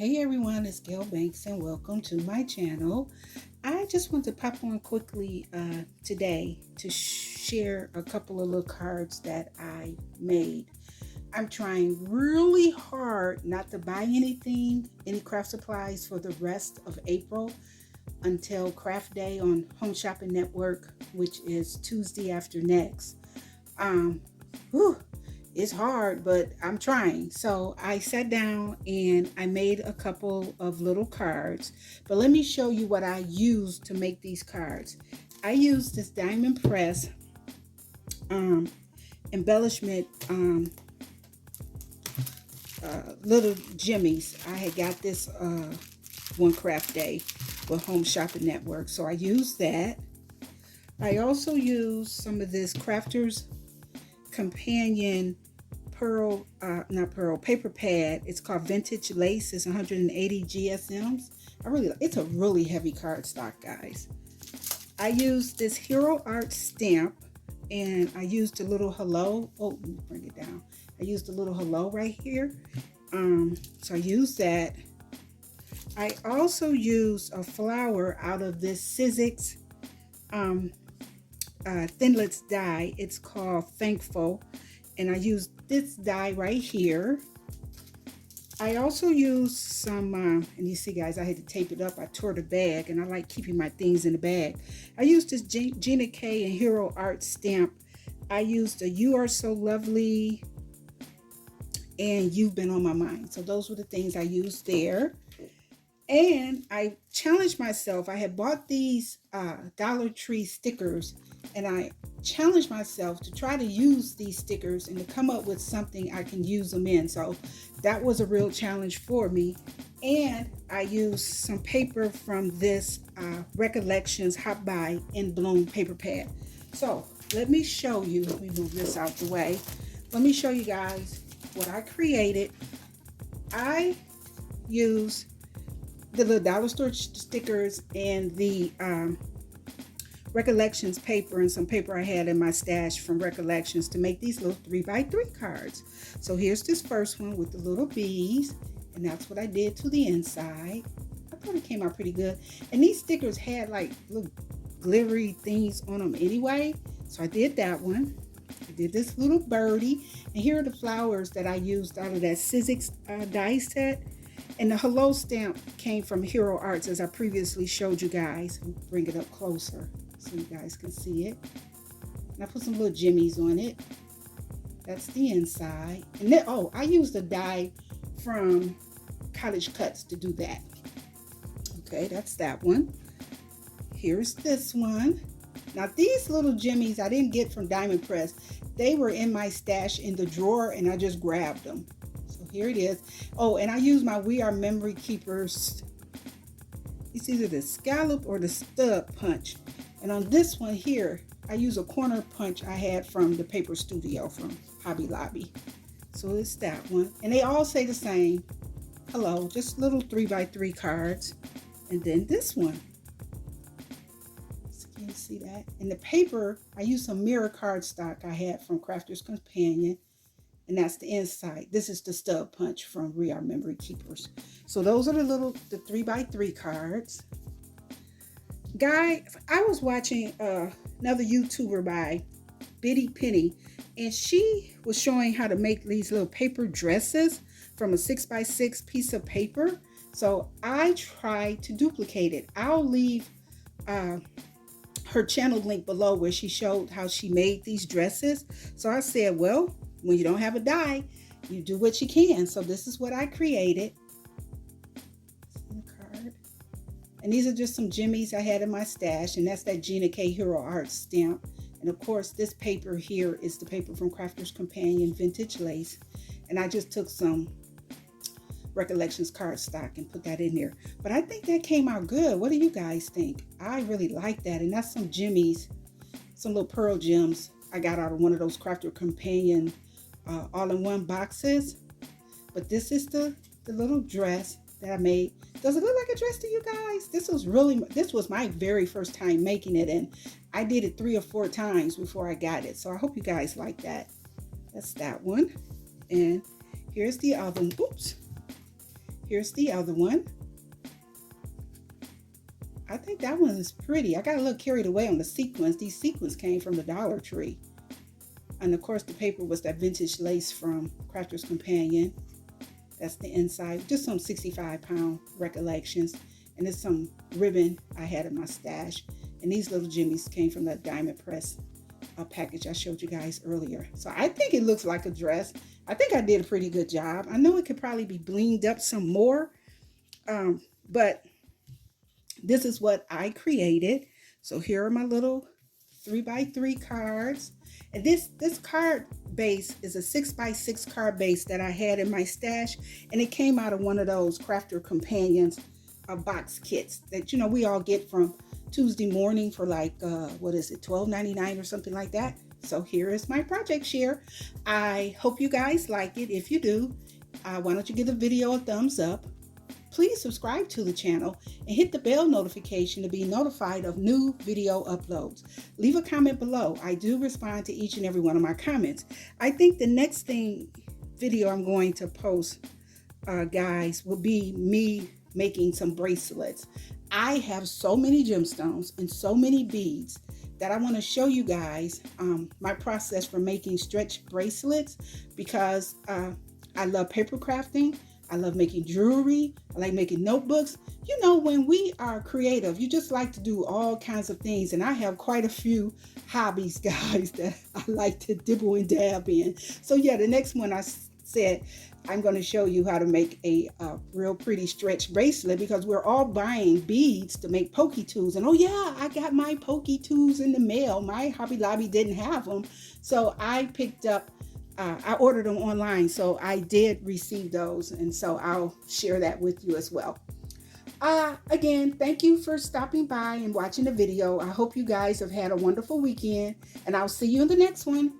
Hey everyone, it's Gail Banks and welcome to my channel. I just want to pop on quickly today to share a couple of little cards that I made. I'm trying really hard not to buy anything, any craft supplies for the rest of April until Craft Day on Home Shopping Network, which is Tuesday after next. Um, whew, it's hard, but I'm trying. So I sat down and I made a couple of little cards. But let me show you what I used to make these cards. I used this diamond press embellishment little jimmies. I had got this one craft day with Home Shopping Network, so I used that. I also used some of this Crafters Companion pearl, not pearl, paper pad. It's called Vintage Lace. It's 180 GSMs. It's a really heavy cardstock, guys. I used this Hero Art stamp, and I used a little hello. Oh, let me bring it down. I used a little hello right here. So I used that. I also used a flower out of this Sizzix Thinlits die. It's called Thankful, and I used this die right here. I also used some and you see, guys, I had to tape it up. I tore the bag, and I like keeping my things in the bag. I used this Gina K and Hero Art stamp. I used a You Are So Lovely and You've Been on My Mind. So those were the things I used there. And I challenged myself. I had bought these Dollar Tree stickers, and I challenged myself to try to use these stickers and to come up with something I can use them in. So that was a real challenge for me. And I used some paper from this Recollections Hot Buy in Bloom paper pad. So let me show you. Let me move this out the way. Let me show you guys what I created. I used the little dollar store stickers and the Recollections paper and some paper I had in my stash from Recollections to make these little 3x3 cards. So here's this first one with the little bees, and that's what I did to the inside. I thought it came out pretty good. And these stickers had like little glittery things on them anyway, so I did that one. I did this little birdie, and here are the flowers that I used out of that Sizzix die set. And the hello stamp came from Hero Arts, as I previously showed you guys. I'll bring it up closer so you guys can see it. And I put some little jimmies on it. That's the inside. And then, oh, I used a die from Cottage Cuts to do that. Okay, that's that one. Here's this one. Now these little jimmies I didn't get from Diamond Press. They were in my stash in the drawer, and I just grabbed them. Here it is. Oh, and I use my We Are Memory Keepers. It's either the scallop or the stud punch. And on this one here, I use a corner punch I had from the Paper Studio from Hobby Lobby. So it's that one. And they all say the same. Hello, just little 3x3 cards. And then this one. So can you see that? And the paper, I used some mirror cardstock I had from Crafter's Companion. And that's the inside. This is the stud punch from We Are Memory Keepers. So those are the 3x3 cards. Guy, I was watching another YouTuber by Biddy Penny, and she was showing how to make these little paper dresses from a 6x6 piece of paper. So I tried to duplicate it. I'll leave her channel link below where she showed how she made these dresses. So I said, well, when you don't have a die, you do what you can. So this is what I created. Card. And these are just some jimmies I had in my stash, and that's that Gina K Hero Art stamp. And of course, this paper here is the paper from Crafter's Companion Vintage Lace. And I just took some Recollections cardstock and put that in there. But I think that came out good. What do you guys think? I really like that. And that's some jimmies, some little pearl gems I got out of one of those Crafter Companion all-in-one boxes. But this is the little dress that I made. Does it look like a dress to you guys? This was my very first time making it, and I did it 3 or 4 times before I got it. So I hope you guys like that. That's that one. And here's the other one. Oops. Here's the other one. I think that one is pretty. I got a little carried away on the sequins. These sequins came from the Dollar Tree. And of course the paper was that vintage lace from Crafter's Companion. That's the inside. Just some 65-pound recollections. And there's some ribbon I had in my stash. And these little jimmies came from that diamond press package I showed you guys earlier. So I think it looks like a dress. I think I did a pretty good job. I know it could probably be blinged up some more. But this is what I created. So here are my little 3x3 cards. And this card base is a 6x6 card base that I had in my stash. And it came out of one of those Crafter Companions box kits that, you know, we all get from Tuesday morning for like, what is it, $12.99 or something like that. So here is my project share. I hope you guys like it. If you do, why don't you give the video a thumbs up? Please subscribe to the channel and hit the bell notification to be notified of new video uploads. Leave a comment below. I do respond to each and every one of my comments. I think the next video I'm going to post, guys, will be me making some bracelets. I have so many gemstones and so many beads that I want to show you guys my process for making stretch bracelets, because I love paper crafting. I love making jewelry. I like making notebooks. You know, when we are creative, you just like to do all kinds of things. And I have quite a few hobbies, guys, that I like to dibble and dab in. So yeah, the next one I said, I'm going to show you how to make a real pretty stretch bracelet, because we're all buying beads to make pokey tools. And oh yeah, I got my pokey tools in the mail. My Hobby Lobby didn't have them. So I picked up, I ordered them online. So I did receive those. And so I'll share that with you as well. Again, thank you for stopping by and watching the video. I hope you guys have had a wonderful weekend, and I'll see you in the next one.